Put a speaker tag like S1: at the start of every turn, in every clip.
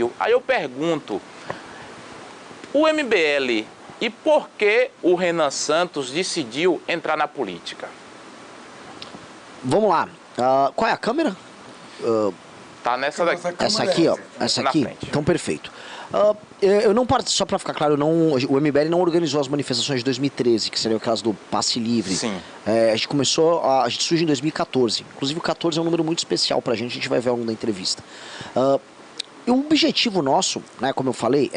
S1: decidiu. Aí eu pergunto, o MBL, e por que o Renan Santos decidiu entrar na política?
S2: Vamos lá. Qual é a câmera?
S1: Tá nessa daqui.
S2: Essa aqui, ó. Essa aqui? Então, perfeito. Eu não participo, só para ficar claro, o MBL não organizou as manifestações de 2013, que seria o caso do Passe Livre.
S1: Sim.
S2: A gente surge em 2014. Inclusive o 14 é um número muito especial pra gente, a gente vai ver ao longo da entrevista. E o objetivo nosso, né, como eu falei,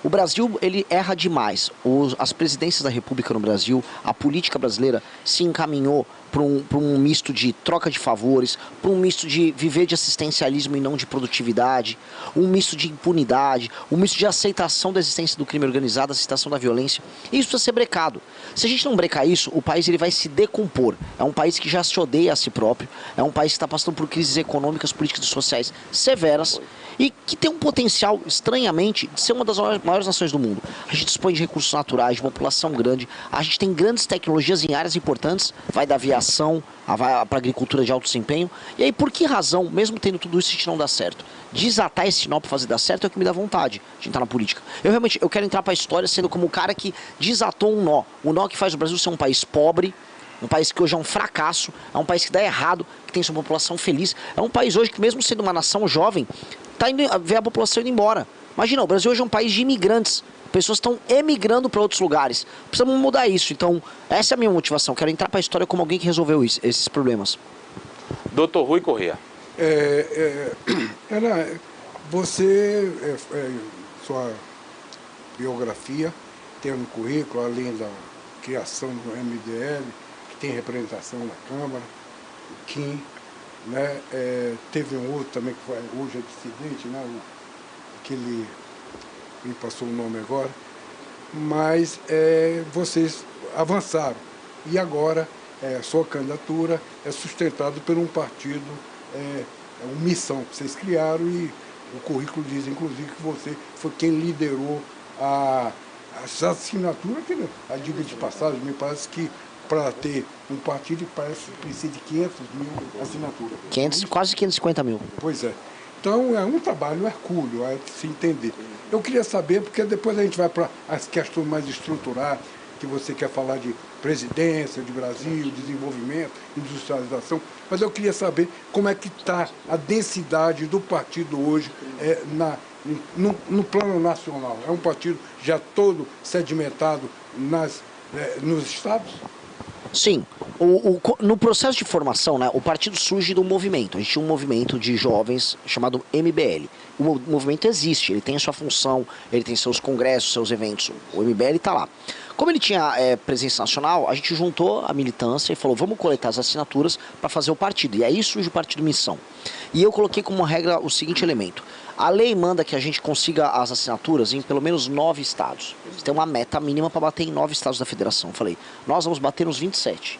S2: o Brasil, ele erra demais. As presidências da República no Brasil, a política brasileira se encaminhou para um misto de troca de favores, para um misto de viver de assistencialismo e não de produtividade, um misto de impunidade, um misto de aceitação da existência do crime organizado, aceitação da violência. E isso precisa ser brecado. Se a gente não brecar isso, o país ele vai se decompor. É um país que já se odeia a si próprio, é um país que está passando por crises econômicas, políticas e sociais severas e que tem um potencial, estranhamente, de ser uma das maiores nações do mundo. A gente dispõe de recursos naturais, de uma população grande, a gente tem grandes tecnologias em áreas importantes, vai da aviação para a agricultura de alto desempenho. E aí, por que razão, mesmo tendo tudo isso, a gente não dá certo? Desatar esse nó para fazer dar certo é o que me dá vontade de entrar na política. Eu quero entrar para a história sendo como o cara que desatou um nó. O nó que faz o Brasil ser um país pobre, um país que hoje é um fracasso, é um país que dá errado, que tem sua população feliz. É um país hoje que, mesmo sendo uma nação jovem, vê a população indo embora. Imagina, o Brasil hoje é um país de imigrantes. Pessoas estão emigrando para outros lugares. Precisamos mudar isso. Então, essa é a minha motivação. Quero entrar para a história como alguém que resolveu esses problemas.
S1: Dr. Rui Corrêa.
S3: Sua biografia tem um currículo, além da criação do MBL, que tem representação na Câmara, o Kim, né? Teve um outro também que foi, hoje é dissidente, né? Aquele, me passou o nome agora, mas vocês avançaram e agora sua candidatura é sustentada por um partido, uma missão que vocês criaram, e o currículo diz inclusive que você foi quem liderou essa assinatura, que a dica de passagem, me parece que para ter um partido precisa de 500 mil assinaturas.
S2: Quase 550 mil.
S3: Pois é. Então é um trabalho hercúleo, é de se entender. Eu queria saber, porque depois a gente vai para as questões mais estruturadas, que você quer falar de presidência, de Brasil, desenvolvimento, industrialização, mas eu queria saber como é que está a densidade do partido hoje no plano nacional. É um partido já todo sedimentado nos estados?
S2: Sim. No processo de formação, né, o partido surge do movimento. A gente tinha um movimento de jovens chamado MBL. O movimento existe, ele tem sua função, ele tem seus congressos, seus eventos. O MBL está lá. Como ele tinha presença nacional, a gente juntou a militância e falou, vamos coletar as assinaturas para fazer o partido. E aí surge o Partido Missão. E eu coloquei como regra o seguinte elemento. A lei manda que a gente consiga as assinaturas em pelo menos 9 estados. Você tem uma meta mínima para bater em 9 estados da federação. Eu falei, nós vamos bater nos 27.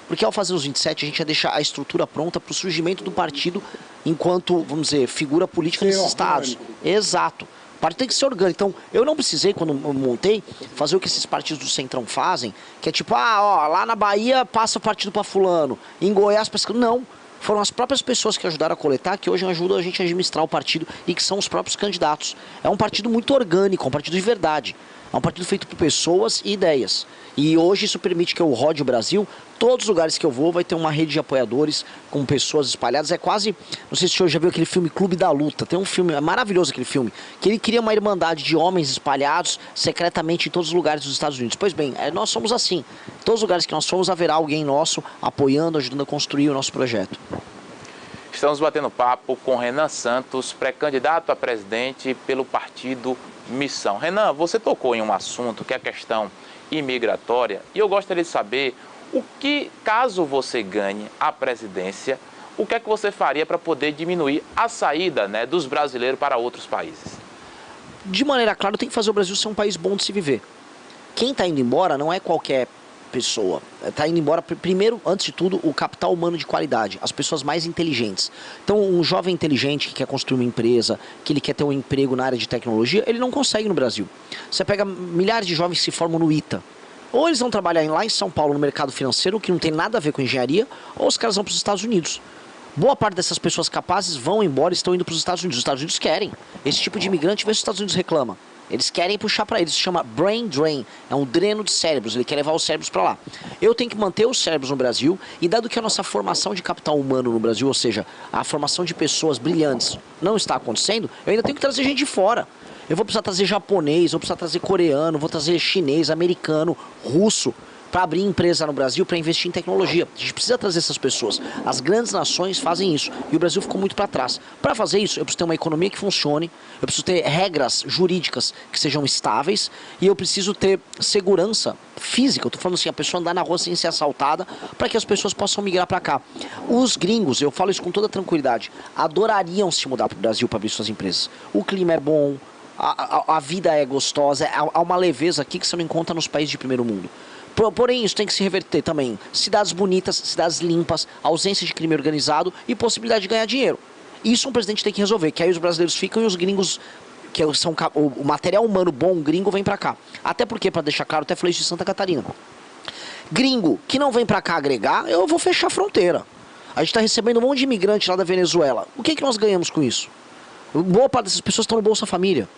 S2: Porque ao fazer os 27, a gente ia deixar a estrutura pronta para o surgimento do partido enquanto, vamos dizer, figura política nesses estados. Exato. O partido tem que ser orgânico. Então, eu não precisei, quando eu montei, fazer o que esses partidos do Centrão fazem, que é tipo, lá na Bahia passa o partido para fulano, em Goiás passa... Não. Foram as próprias pessoas que ajudaram a coletar, que hoje ajudam a gente a administrar o partido e que são os próprios candidatos. É um partido muito orgânico, é um partido de verdade. É um partido feito por pessoas e ideias. E hoje isso permite que eu rode o Brasil. Todos os lugares que eu vou vai ter uma rede de apoiadores com pessoas espalhadas. É quase, não sei se o senhor já viu aquele filme Clube da Luta. Tem um filme, é maravilhoso aquele filme, que ele cria uma irmandade de homens espalhados secretamente em todos os lugares dos Estados Unidos. Pois bem, nós somos assim. Em todos os lugares que nós somos haverá alguém nosso apoiando, ajudando a construir o nosso projeto.
S1: Estamos batendo papo com Renan Santos, pré-candidato a presidente pelo partido Missão. Renan, você tocou em um assunto que é a questão imigratória e eu gostaria de saber o que, caso você ganhe a presidência, o que é que você faria para poder diminuir a saída, né, dos brasileiros para outros países?
S2: De maneira clara, tem que fazer o Brasil ser um país bom de se viver. Quem está indo embora não é qualquer pessoa. Está indo embora, primeiro, antes de tudo, o capital humano de qualidade, as pessoas mais inteligentes. Então, um jovem inteligente que quer construir uma empresa, que ele quer ter um emprego na área de tecnologia, ele não consegue no Brasil. Você pega milhares de jovens que se formam no ITA. Ou eles vão trabalhar lá em São Paulo, no mercado financeiro, que não tem nada a ver com engenharia, ou os caras vão para os Estados Unidos. Boa parte dessas pessoas capazes vão embora e estão indo para os Estados Unidos. Os Estados Unidos querem. Esse tipo de imigrante, vê se os Estados Unidos reclama. Eles querem puxar para eles, se chama brain drain, é um dreno de cérebros, ele quer levar os cérebros para lá. Eu tenho que manter os cérebros no Brasil, e dado que a nossa formação de capital humano no Brasil, ou seja, a formação de pessoas brilhantes não está acontecendo, eu ainda tenho que trazer gente de fora. Eu vou precisar trazer japonês, vou precisar trazer coreano, vou trazer chinês, americano, russo, para abrir empresa no Brasil, para investir em tecnologia. A gente precisa trazer essas pessoas. As grandes nações fazem isso e o Brasil ficou muito para trás. Para fazer isso, eu preciso ter uma economia que funcione, eu preciso ter regras jurídicas que sejam estáveis e eu preciso ter segurança física. Eu estou falando assim, a pessoa andar na rua sem ser assaltada, para que as pessoas possam migrar para cá. Os gringos, eu falo isso com toda tranquilidade, adorariam se mudar para o Brasil para abrir suas empresas. O clima é bom, a vida é gostosa, há uma leveza aqui que você não encontra nos países de primeiro mundo. Porém, isso tem que se reverter também. Cidades bonitas, cidades limpas, ausência de crime organizado e possibilidade de ganhar dinheiro. Isso um presidente tem que resolver, que aí os brasileiros ficam e os gringos, que são o material humano bom, gringo, vem pra cá. Até porque, pra deixar claro, até falei isso de Santa Catarina. Gringo que não vem pra cá agregar, eu vou fechar a fronteira. A gente tá recebendo um monte de imigrante lá da Venezuela. O que nós ganhamos com isso? Boa parte dessas pessoas estão no Bolsa Família.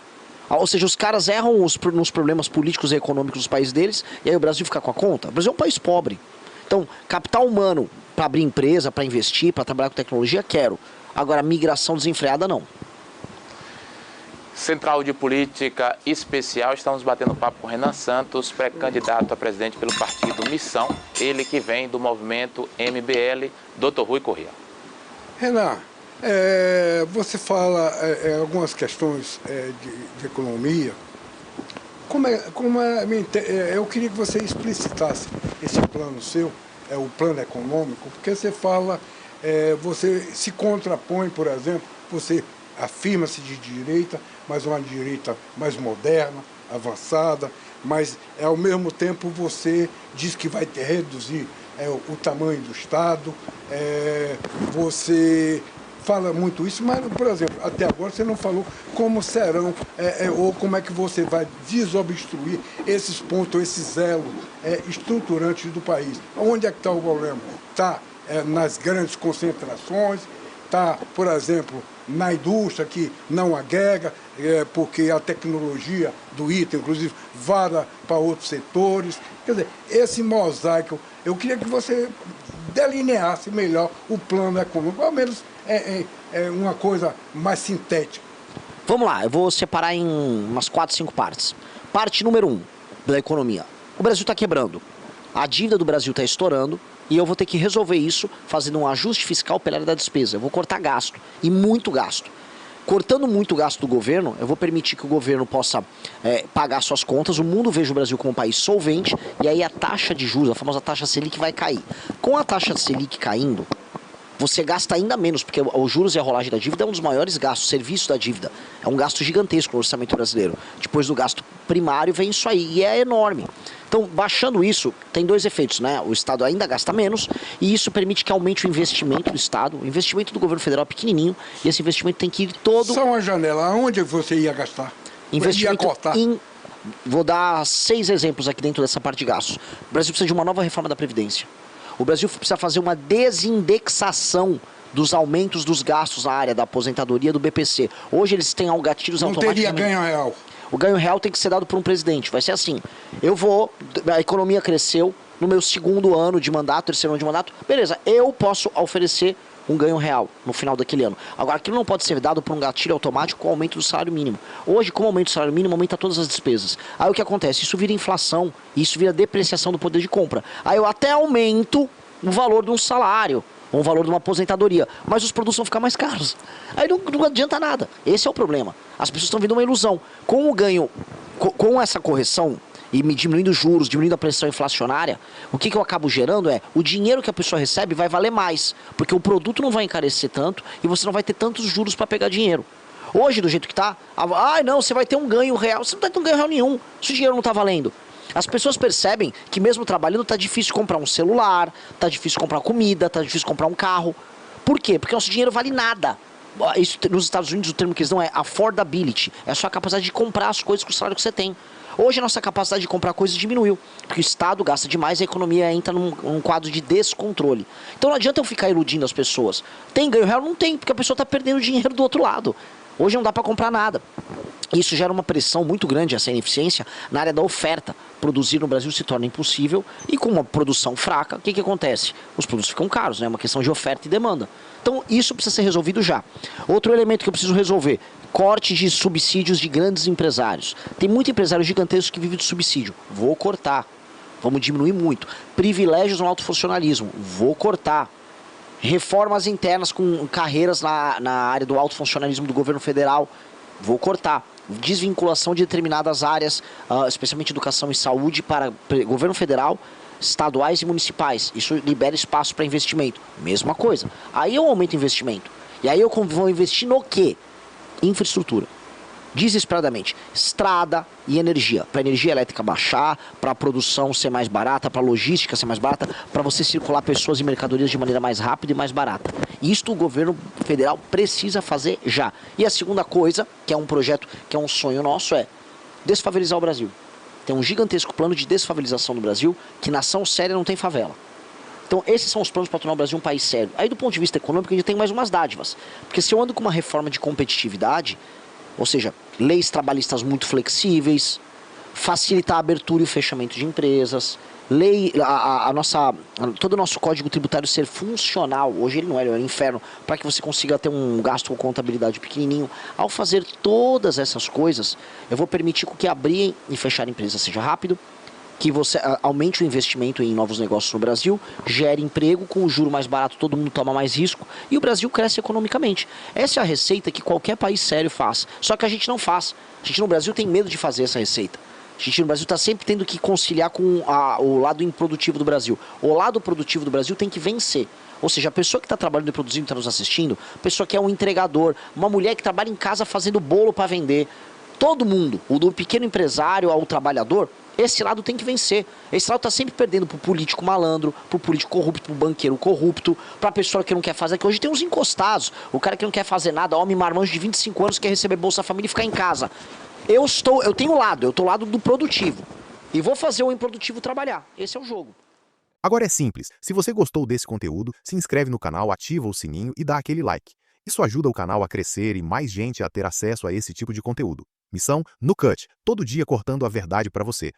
S2: Ou seja, os caras erram nos problemas políticos e econômicos dos países deles, e aí o Brasil fica com a conta. O Brasil é um país pobre. Então, capital humano para abrir empresa, para investir, para trabalhar com tecnologia, quero. Agora, migração desenfreada, não.
S1: Central de Política Especial, estamos batendo papo com Renan Santos, pré-candidato a presidente pelo partido Missão, ele que vem do movimento MBL, Dr. Rui Corrêa.
S3: Renan, você fala algumas questões de economia. Eu queria que você explicitasse esse plano seu, o plano econômico, porque você fala, você se contrapõe, por exemplo, você afirma-se de direita, mas uma direita mais moderna, avançada, mas ao mesmo tempo você diz que vai reduzir o tamanho do Estado, você fala muito isso, mas, por exemplo, até agora você não falou como serão, ou como é que você vai desobstruir esses pontos, esses elos estruturantes do país. Onde é que está o problema? Está nas grandes concentrações, está, por exemplo, na indústria que não agrega, porque a tecnologia do item, inclusive, vara para outros setores. Quer dizer, esse mosaico, eu queria que você delineasse melhor o plano econômico, ao menos uma coisa mais sintética.
S2: Vamos lá, eu vou separar em umas 4, 5 partes. Parte número 1 da economia. O Brasil está quebrando. A dívida do Brasil está estourando e eu vou ter que resolver isso fazendo um ajuste fiscal pela área da despesa. Eu vou cortar gasto, e muito gasto. Cortando muito gasto do governo, eu vou permitir que o governo possa pagar suas contas, o mundo veja o Brasil como um país solvente, e aí a taxa de juros, a famosa taxa Selic, vai cair. Com a taxa Selic caindo, você gasta ainda menos, porque os juros e a rolagem da dívida é um dos maiores gastos, serviço da dívida. É um gasto gigantesco no orçamento brasileiro. Depois do gasto primário vem isso aí, e é enorme. Então, baixando isso, tem 2 efeitos, né? O Estado ainda gasta menos, e isso permite que aumente o investimento do Estado. O investimento do governo federal é pequenininho, e esse investimento tem que ir todo...
S3: Só uma janela, aonde você ia gastar?
S2: Investimento Vou dar 6 exemplos aqui dentro dessa parte de gastos. O Brasil precisa de uma nova reforma da Previdência. O Brasil precisa fazer uma desindexação dos aumentos dos gastos na área da aposentadoria do BPC. Hoje eles têm gatilhos automáticos.
S3: Não teria ganho real.
S2: O ganho real tem que ser dado por um presidente. Vai ser assim. A economia cresceu no meu 2º ano de mandato, 3º ano de mandato. Beleza, eu posso oferecer um ganho real no final daquele ano. Agora, aquilo não pode ser dado por um gatilho automático com o aumento do salário mínimo. Hoje, com o aumento do salário mínimo, aumenta todas as despesas. Aí o que acontece? Isso vira inflação, isso vira depreciação do poder de compra. Aí eu até aumento o valor de um salário, ou o valor de uma aposentadoria, mas os produtos vão ficar mais caros. Aí não adianta nada. Esse é o problema. As pessoas estão vendo uma ilusão. Com o ganho, com essa correção, e me diminuindo os juros, diminuindo a pressão inflacionária, o que eu acabo gerando o dinheiro que a pessoa recebe vai valer mais, porque o produto não vai encarecer tanto e você não vai ter tantos juros para pegar dinheiro. Hoje, do jeito que está, não, você vai ter um ganho real. Você não vai ter um ganho real nenhum, se o dinheiro não está valendo. As pessoas percebem que mesmo trabalhando está difícil comprar um celular, está difícil comprar comida, está difícil comprar um carro. Por quê? Porque nosso dinheiro vale nada. Isso, nos Estados Unidos o termo que eles dão é affordability, é a sua capacidade de comprar as coisas com o salário que você tem. Hoje a nossa capacidade de comprar coisas diminuiu, porque o Estado gasta demais e a economia entra num quadro de descontrole. Então não adianta eu ficar iludindo as pessoas. Tem ganho real? Não tem, porque a pessoa está perdendo dinheiro do outro lado. Hoje não dá para comprar nada. Isso gera uma pressão muito grande, essa ineficiência, na área da oferta. Produzir no Brasil se torna impossível e com uma produção fraca, o que acontece? Os produtos ficam caros, né? É uma questão de oferta e demanda. Então isso precisa ser resolvido já. Outro elemento que eu preciso resolver, corte de subsídios de grandes empresários. Tem muito empresário gigantesco que vive de subsídio. Vou cortar. Vamos diminuir muito. Privilégios no alto funcionalismo. Vou cortar. Reformas internas com carreiras na área do alto funcionalismo do governo federal. Vou cortar. Desvinculação de determinadas áreas, especialmente educação e saúde, para governo federal, estaduais e municipais. Isso libera espaço para investimento. Mesma coisa. Aí eu aumento o investimento. E aí eu vou investir no quê? Infraestrutura. Desesperadamente. Estrada e energia. Para a energia elétrica baixar, para a produção ser mais barata, para a logística ser mais barata, para você circular pessoas e mercadorias de maneira mais rápida e mais barata. Isto o governo federal precisa fazer já. E a segunda coisa, que é um projeto, que é um sonho nosso, é desfavelizar o Brasil. Tem um gigantesco plano de desfavelização do Brasil, que nação séria não tem favela. Então esses são os planos para tornar o Brasil um país sério. Aí do ponto de vista econômico a gente tem mais umas dádivas. Porque se eu ando com uma reforma de competitividade, ou seja, leis trabalhistas muito flexíveis, facilitar a abertura e o fechamento de empresas, todo o nosso código tributário ser funcional. Hoje ele não é, ele é um inferno, para que você consiga ter um gasto com contabilidade pequenininho. Ao fazer todas essas coisas, eu vou permitir que abrir e fechar empresas seja rápido, que você aumente o investimento em novos negócios no Brasil, gere emprego, com o juro mais barato todo mundo toma mais risco e o Brasil cresce economicamente. Essa é a receita que qualquer país sério faz, só que a gente não faz. A gente no Brasil tem medo de fazer essa receita. A gente no Brasil está sempre tendo que conciliar com o lado improdutivo do Brasil. O lado produtivo do Brasil tem que vencer. Ou seja, a pessoa que está trabalhando e produzindo, está nos assistindo, a pessoa que é um entregador, uma mulher que trabalha em casa fazendo bolo para vender, todo mundo, o do pequeno empresário ao trabalhador, esse lado tem que vencer. Esse lado está sempre perdendo pro político malandro, pro político corrupto, pro banqueiro corrupto, pra pessoa que não quer fazer. Que hoje tem uns encostados, o cara que não quer fazer nada, homem marmanjo de 25 anos, quer receber Bolsa Família e ficar em casa. Eu tô ao lado do produtivo. E vou fazer o improdutivo trabalhar. Esse é o jogo.
S4: Agora é simples. Se você gostou desse conteúdo, se inscreve no canal, ativa o sininho e dá aquele like. Isso ajuda o canal a crescer e mais gente a ter acesso a esse tipo de conteúdo. Missão No Cut, todo dia cortando a verdade para você.